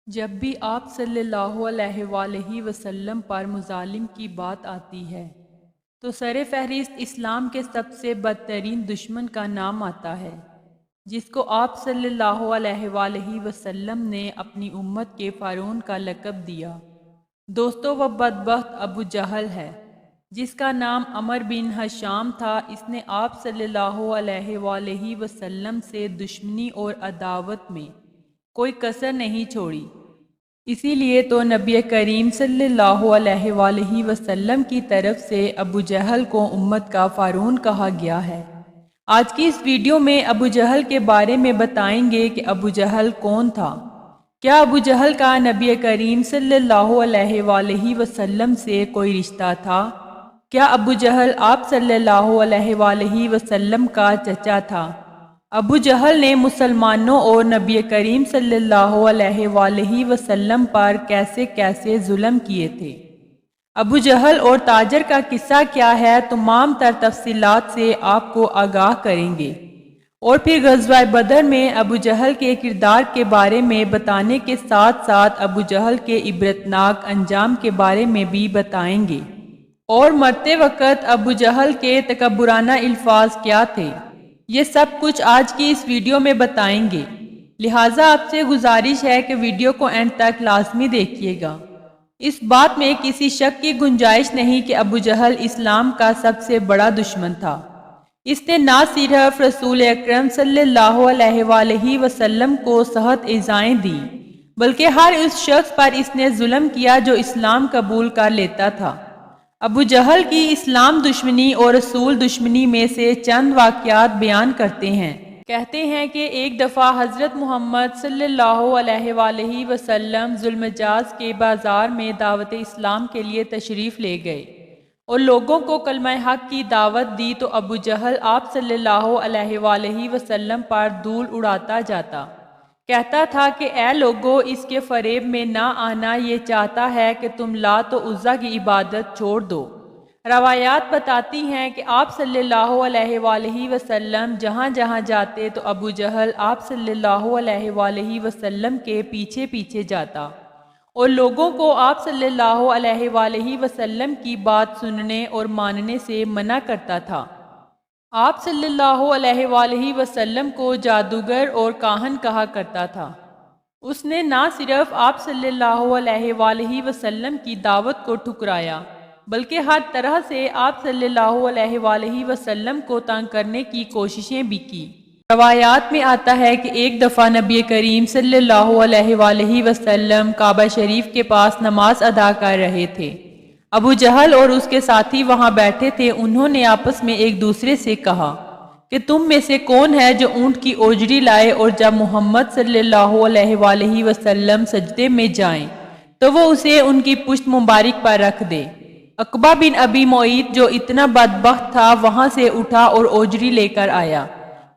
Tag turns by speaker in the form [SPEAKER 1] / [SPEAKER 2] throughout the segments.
[SPEAKER 1] جب بھی آپ صلی اللہ علیہ وآلہ وسلم پر مظالم کی بات آتی ہے تو سر فہرست اسلام کے سب سے بدترین دشمن کا نام آتا ہے، جس کو آپ صلی اللہ علیہ وآلہ وسلم نے اپنی امت کے فرعون کا لقب دیا۔ دوستو، وہ بدبخت ابو جہل ہے، جس کا نام عمر بن ہشام تھا۔ اس نے آپ صلی اللہ علیہ وآلہ وسلم سے دشمنی اور عداوت میں کوئی کسر نہیں چھوڑی۔ اسی لیے تو نبی کریم صلی اللہ علیہ وآلہ وسلم کی طرف سے ابو جہل کو امت کا فرعون کہا گیا ہے۔ آج کی اس ویڈیو میں ابو جہل کے بارے میں بتائیں گے کہ ابو جہل کون تھا، کیا ابو جہل کا نبی کریم صلی اللہ علیہ وآلہ وسلم سے کوئی رشتہ تھا، کیا ابو جہل آپ صلی اللہ علیہ وآلہ وسلم کا چچا تھا۔ ابو جہل نے مسلمانوں اور نبی کریم صلی اللہ علیہ وآلہ وسلم پر کیسے کیسے ظلم کیے تھے۔ ابو جہل اور تاجر کا قصہ کیا ہے، تمام تر تفصیلات سے آپ کو آگاہ کریں گے، اور پھر غزوہ بدر میں ابو جہل کے کردار کے بارے میں بتانے کے ساتھ ساتھ ابو جہل کے عبرتناک انجام کے بارے میں بھی بتائیں گے، اور مرتے وقت ابو جہل کے تکبرانہ الفاظ کیا تھے۔ یہ سب کچھ آج کی اس ویڈیو میں بتائیں گے، لہٰذا آپ سے گزارش ہے کہ ویڈیو کو اینڈ تک لازمی دیکھیے گا۔ اس بات میں کسی شک کی گنجائش نہیں کہ ابو جہل اسلام کا سب سے بڑا دشمن تھا۔ اس نے نہ صرف رسول اکرم صلی اللہ علیہ وآلہ وسلم کو سخت ایذائیں دی، بلکہ ہر اس شخص پر اس نے ظلم کیا جو اسلام قبول کر لیتا تھا۔ ابو جہل کی اسلام دشمنی اور رسول دشمنی میں سے چند واقعات بیان کرتے ہیں۔ کہتے ہیں کہ ایک دفعہ حضرت محمد صلی اللہ علیہ وآلہ وسلم ذوالمجاز کے بازار میں دعوت اسلام کے لیے تشریف لے گئے اور لوگوں کو کلمہ حق کی دعوت دی، تو ابو جہل آپ صلی اللہ علیہ وآلہ وسلم پر دھول اڑاتا جاتا، کہتا تھا کہ اے لوگو، اس کے فریب میں نہ آنا، یہ چاہتا ہے کہ تم لات و عزیٰ کی عبادت چھوڑ دو۔ روایات بتاتی ہیں کہ آپ صلی اللہ علیہ وآلہ وسلم جہاں جہاں جاتے تو ابو جہل آپ صلی اللہ علیہ وآلہ وسلم کے پیچھے پیچھے جاتا اور لوگوں کو آپ صلی اللہ علیہ وآلہ وسلم کی بات سننے اور ماننے سے منع کرتا تھا۔ آپ صلی اللہ علیہ وآلہ وسلم کو جادوگر اور کاہن کہا کرتا تھا۔ اس نے نہ صرف آپ صلی اللہ علیہ وآلہ وسلم کی دعوت کو ٹھکرایا، بلکہ ہر طرح سے آپ صلی اللہ علیہ وآلہ وسلم کو تنگ کرنے کی کوششیں بھی کی۔ روایات میں آتا ہے کہ ایک دفعہ نبی کریم صلی اللہ علیہ وآلہ وسلم کعبہ شریف کے پاس نماز ادا کر رہے تھے۔ ابو جہل اور اس کے ساتھی وہاں بیٹھے تھے۔ انہوں نے آپس میں ایک دوسرے سے کہا کہ تم میں سے کون ہے جو اونٹ کی اوجری لائے اور جب محمد صلی اللہ علیہ وآلہ وسلم سجدے میں جائیں تو وہ اسے ان کی پشت مبارک پر رکھ دے۔ عقبہ بن ابی معیط جو اتنا بدبخت تھا وہاں سے اٹھا اور اوجری لے کر آیا،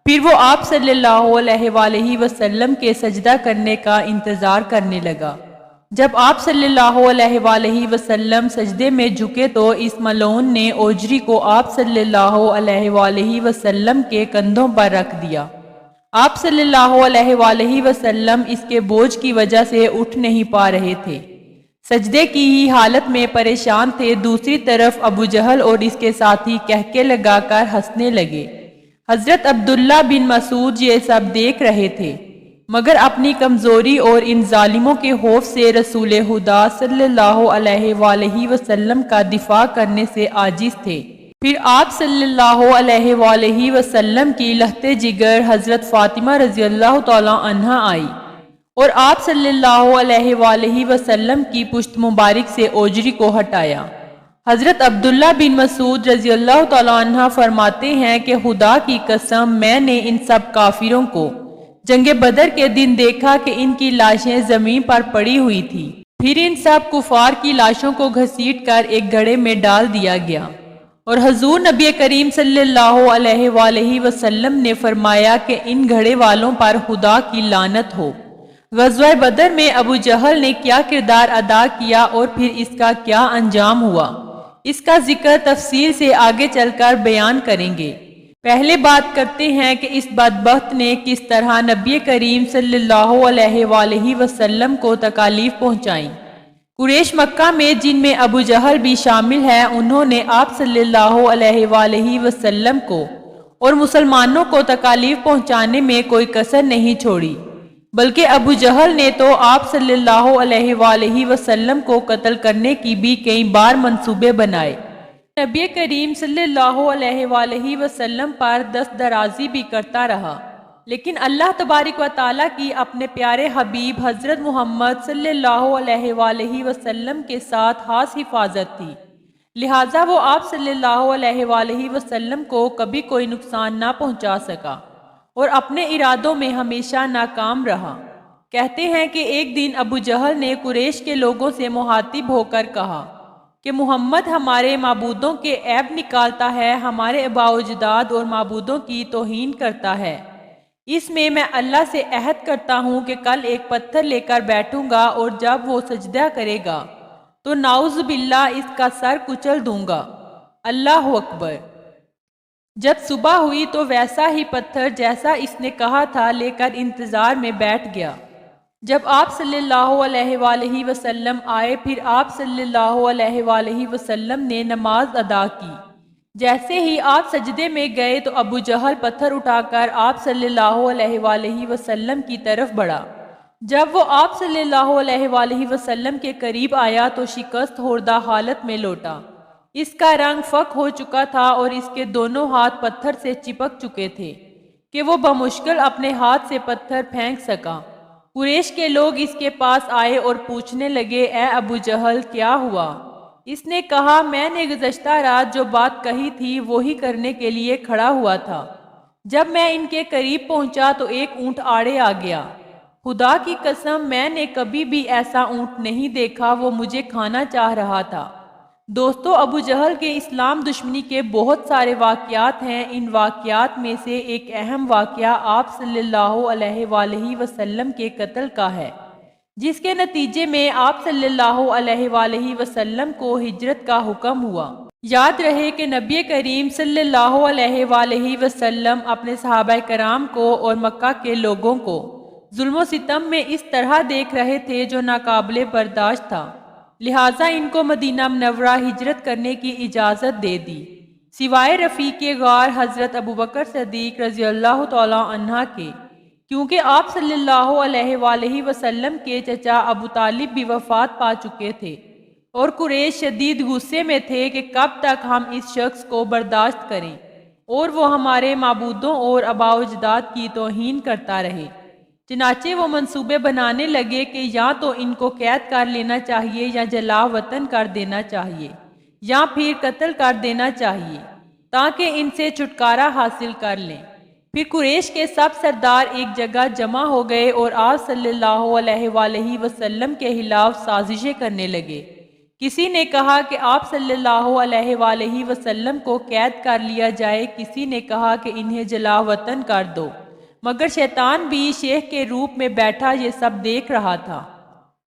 [SPEAKER 1] پھر وہ آپ صلی اللہ علیہ وآلہ وسلم کے سجدہ کرنے کا انتظار کرنے لگا۔ جب آپ صلی اللہ علیہ وآلہ وسلم سجدے میں جھکے تو اس ملعون نے اوجری کو آپ صلی اللہ علیہ وآلہ وسلم کے کندھوں پر رکھ دیا۔ آپ صلی اللہ علیہ وآلہ وسلم اس کے بوجھ کی وجہ سے اٹھ نہیں پا رہے تھے، سجدے کی ہی حالت میں پریشان تھے۔ دوسری طرف ابو جہل اور اس کے ساتھی کہکے لگا کر ہنسنے لگے۔ حضرت عبداللہ بن مسعود یہ سب دیکھ رہے تھے، مگر اپنی کمزوری اور ان ظالموں کے خوف سے رسول خدا صلی اللہ علیہ وآلہ وسلم کا دفاع کرنے سے عاجز تھے۔ پھر آپ صلی اللہ علیہ وآلہ وسلم کی لہتے جگر حضرت فاطمہ رضی اللہ تعالی عنہا آئی اور آپ صلی اللہ علیہ وآلہ وسلم کی پشت مبارک سے اوجری کو ہٹایا۔ حضرت عبداللہ بن مسعود رضی اللہ تعالی عنہ فرماتے ہیں کہ خدا کی قسم، میں نے ان سب کافروں کو جنگ بدر کے دن دیکھا کہ ان کی لاشیں زمین پر پڑی ہوئی تھی، پھر ان سب کفار کی لاشوں کو گھسیٹ کر ایک گھڑے میں ڈال دیا گیا، اور حضور نبی کریم صلی اللہ علیہ وآلہ وسلم نے فرمایا کہ ان گھڑے والوں پر خدا کی لعنت ہو۔ غزوہ بدر میں ابو جہل نے کیا کردار ادا کیا اور پھر اس کا کیا انجام ہوا، اس کا ذکر تفصیل سے آگے چل کر بیان کریں گے۔ پہلے بات کرتے ہیں کہ اس بدبخت نے کس طرح نبی کریم صلی اللہ علیہ وآلہ وسلم کو تکالیف پہنچائیں۔ قریش مکہ میں، جن میں ابو جہل بھی شامل ہے، انہوں نے آپ صلی اللہ علیہ وآلہ وسلم کو اور مسلمانوں کو تکالیف پہنچانے میں کوئی کسر نہیں چھوڑی، بلکہ ابو جہل نے تو آپ صلی اللہ علیہ وآلہ وسلم کو قتل کرنے کی بھی کئی بار منصوبے بنائے۔ نبی کریم صلی اللہ علیہ وآلہ وسلم پر دست درازی بھی کرتا رہا، لیکن اللہ تبارک و تعالیٰ کی اپنے پیارے حبیب حضرت محمد صلی اللہ علیہ وآلہ وسلم کے ساتھ خاص حفاظت تھی، لہٰذا وہ آپ صلی اللہ علیہ وآلہ وسلم کو کبھی کوئی نقصان نہ پہنچا سکا اور اپنے ارادوں میں ہمیشہ ناکام رہا۔ کہتے ہیں کہ ایک دن ابو جہل نے قریش کے لوگوں سے مخاطب ہو کر کہا کہ محمد ہمارے معبودوں کے عیب نکالتا ہے، ہمارے آباء و اجداد اور معبودوں کی توہین کرتا ہے۔ اس میں اللہ سے عہد کرتا ہوں کہ کل ایک پتھر لے کر بیٹھوں گا اور جب وہ سجدہ کرے گا تو نعوذ باللہ اس کا سر کچل دوں گا۔ اللہ اکبر۔ جب صبح ہوئی تو ویسا ہی پتھر جیسا اس نے کہا تھا لے کر انتظار میں بیٹھ گیا۔ جب آپ صلی اللہ علیہ وآلہ وسلم آئے، پھر آپ صلی اللہ علیہ وآلہ وسلم نے نماز ادا کی۔ جیسے ہی آپ سجدے میں گئے تو ابو جہل پتھر اٹھا کر آپ صلی اللہ علیہ وآلہ وسلم کی طرف بڑھا۔ جب وہ آپ صلی اللہ علیہ وآلہ وسلم کے قریب آیا تو شکست خوردہ حالت میں لوٹا۔ اس کا رنگ فک ہو چکا تھا اور اس کے دونوں ہاتھ پتھر سے چپک چکے تھے کہ وہ بمشکل اپنے ہاتھ سے پتھر پھینک سکا۔ قریش کے لوگ اس کے پاس آئے اور پوچھنے لگے، اے ابو جہل کیا ہوا؟ اس نے کہا، میں نے گزشتہ رات جو بات کہی تھی وہی کرنے کے لیے کھڑا ہوا تھا۔ جب میں ان کے قریب پہنچا تو ایک اونٹ آڑے آ گیا۔ خدا کی قسم میں نے کبھی بھی ایسا اونٹ نہیں دیکھا، وہ مجھے کھانا چاہ رہا تھا۔ دوستو، ابو جہل کے اسلام دشمنی کے بہت سارے واقعات ہیں۔ ان واقعات میں سے ایک اہم واقعہ آپ صلی اللہ علیہ وآلہ وسلم کے قتل کا ہے، جس کے نتیجے میں آپ صلی اللہ علیہ وآلہ وسلم کو ہجرت کا حکم ہوا۔ یاد رہے کہ نبی کریم صلی اللہ علیہ وآلہ وسلم اپنے صحابہ کرام کو اور مکہ کے لوگوں کو ظلم و ستم میں اس طرح دیکھ رہے تھے جو ناقابل برداشت تھا، لہٰذا ان کو مدینہ منورہ ہجرت کرنے کی اجازت دے دی، سوائے رفیق غار حضرت ابوبکر صدیق رضی اللہ تعالیٰ عنہ کے، کیونکہ آپ صلی اللہ علیہ وآلہ وسلم کے چچا ابو طالب بھی وفات پا چکے تھے اور قریش شدید غصے میں تھے کہ کب تک ہم اس شخص کو برداشت کریں اور وہ ہمارے معبودوں اور آباء و اجداد کی توہین کرتا رہے۔ چنانچہ وہ منصوبے بنانے لگے کہ یا تو ان کو قید کر لینا چاہیے یا جلا وطن کر دینا چاہیے یا پھر قتل کر دینا چاہیے تاکہ ان سے چھٹکارا حاصل کر لیں۔ پھر قریش کے سب سردار ایک جگہ جمع ہو گئے اور آپ صلی اللہ علیہ وآلہ وسلم کے خلاف سازشیں کرنے لگے۔ کسی نے کہا کہ آپ صلی اللہ علیہ وآلہ وسلم کو قید کر لیا جائے، کسی نے کہا کہ انہیں جلا وطن کر دو، مگر شیطان بھی شیخ کے روپ میں بیٹھا یہ سب دیکھ رہا تھا۔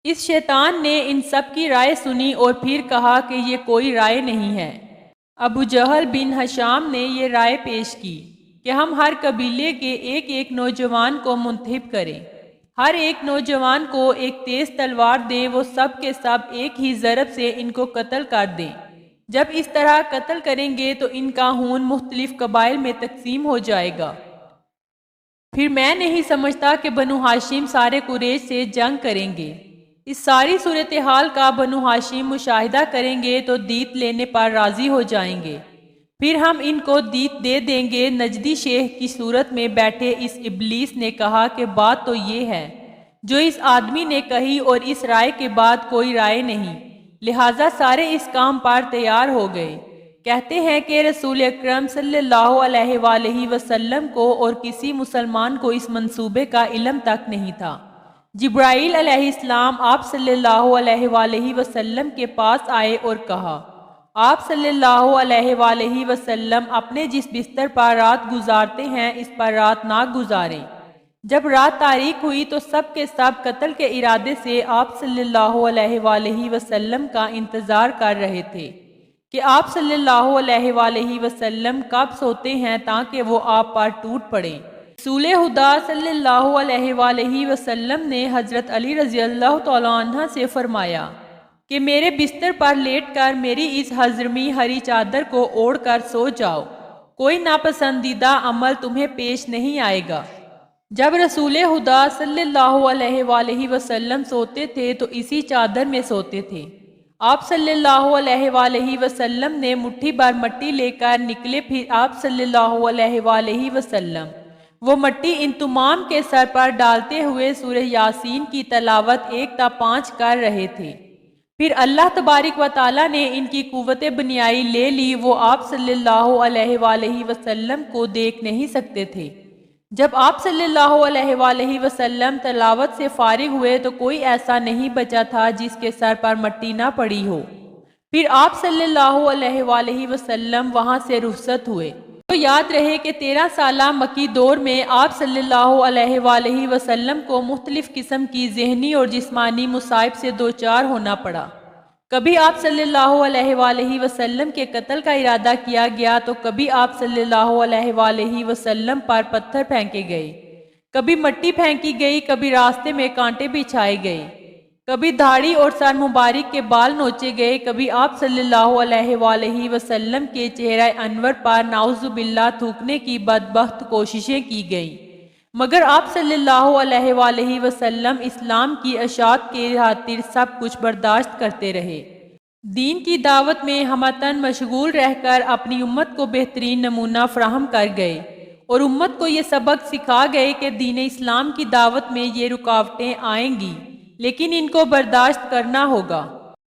[SPEAKER 1] اس شیطان نے ان سب کی رائے سنی اور پھر کہا کہ یہ کوئی رائے نہیں ہے۔ ابو جہل بن ہشام نے یہ رائے پیش کی کہ ہم ہر قبیلے کے ایک ایک نوجوان کو منتخب کریں، ہر ایک نوجوان کو ایک تیز تلوار دیں، وہ سب کے سب ایک ہی ضرب سے ان کو قتل کر دیں۔ جب اس طرح قتل کریں گے تو ان کا خون مختلف قبائل میں تقسیم ہو جائے گا۔ پھر میں نہیں سمجھتا کہ بنو ہاشم سارے قریش سے جنگ کریں گے۔ اس ساری صورتحال کا بنو ہاشم مشاہدہ کریں گے تو دیت لینے پر راضی ہو جائیں گے، پھر ہم ان کو دیت دے دیں گے۔ نجدی شیخ کی صورت میں بیٹھے اس ابلیس نے کہا کہ بات تو یہ ہے جو اس آدمی نے کہی اور اس رائے کے بعد کوئی رائے نہیں، لہٰذا سارے اس کام پر تیار ہو گئے۔ کہتے ہیں کہ رسول اکرم صلی اللہ علیہ وآلہ وسلم کو اور کسی مسلمان کو اس منصوبے کا علم تک نہیں تھا۔ جبرائیل علیہ السلام آپ صلی اللہ علیہ وآلہ وسلم کے پاس آئے اور کہا، آپ صلی اللہ علیہ وآلہ وسلم اپنے جس بستر پر رات گزارتے ہیں اس پر رات نہ گزاریں۔ جب رات تاریک ہوئی تو سب کے سب قتل کے ارادے سے آپ صلی اللہ علیہ وآلہ وسلم کا انتظار کر رہے تھے۔ کہ آپ صلی اللہ علیہ وآلہ وسلم کب سوتے ہیں تاکہ وہ آپ پر ٹوٹ پڑیں۔ رسول خدا صلی اللہ علیہ وآلہ وسلم نے حضرت علی رضی اللہ تعالیٰ عنہ سے فرمایا کہ میرے بستر پر لیٹ کر میری اس حضرمی ہری چادر کو اوڑھ کر سو جاؤ، کوئی ناپسندیدہ عمل تمہیں پیش نہیں آئے گا۔ جب رسول خدا صلی اللہ علیہ وآلہ وسلم سوتے تھے تو اسی چادر میں سوتے تھے۔ آپ صلی اللہ علیہ وآلہ وسلم نے مٹھی بھر مٹی لے کر نکلے، پھر آپ صلی اللہ علیہ وآلہ وسلم وہ مٹی ان تمام کے سر پر ڈالتے ہوئے سورہ یاسین کی تلاوت 1 تا 5 کر رہے تھے۔ پھر اللہ تبارک و تعالیٰ نے ان کی قوت بنیائی لے لی، وہ آپ صلی اللہ علیہ وآلہ وسلم کو دیکھ نہیں سکتے تھے۔ جب آپ صلی اللہ علیہ وآلہ وسلم تلاوت سے فارغ ہوئے تو کوئی ایسا نہیں بچا تھا جس کے سر پر مٹی نہ پڑی ہو۔ پھر آپ صلی اللہ علیہ وآلہ وسلم وہاں سے رخصت ہوئے۔ تو یاد رہے کہ 13 سالہ مکی دور میں آپ صلی اللہ علیہ وآلہ وسلم کو مختلف قسم کی ذہنی اور جسمانی مصائب سے دوچار ہونا پڑا۔ کبھی آپ صلی اللہ علیہ وآلہ وسلم کے قتل کا ارادہ کیا گیا تو کبھی آپ صلی اللہ علیہ وآلہ وسلم پر پتھر پھینکے گئے، کبھی مٹی پھینکی گئی، کبھی راستے میں کانٹے بچھائے گئے، کبھی داڑھی اور سر مبارک کے بال نوچے گئے، کبھی آپ صلی اللہ علیہ وآلہ وسلم کے چہرہ انور پر نعوذ باللہ تھوکنے کی بدبخت کوششیں کی گئیں، مگر آپ صلی اللہ علیہ وآلہ وسلم اسلام کی اشاعت کے خاطر سب کچھ برداشت کرتے رہے۔ دین کی دعوت میں ہمتاً مشغول رہ کر اپنی امت کو بہترین نمونہ فراہم کر گئے اور امت کو یہ سبق سکھا گئے کہ دین اسلام کی دعوت میں یہ رکاوٹیں آئیں گی، لیکن ان کو برداشت کرنا ہوگا۔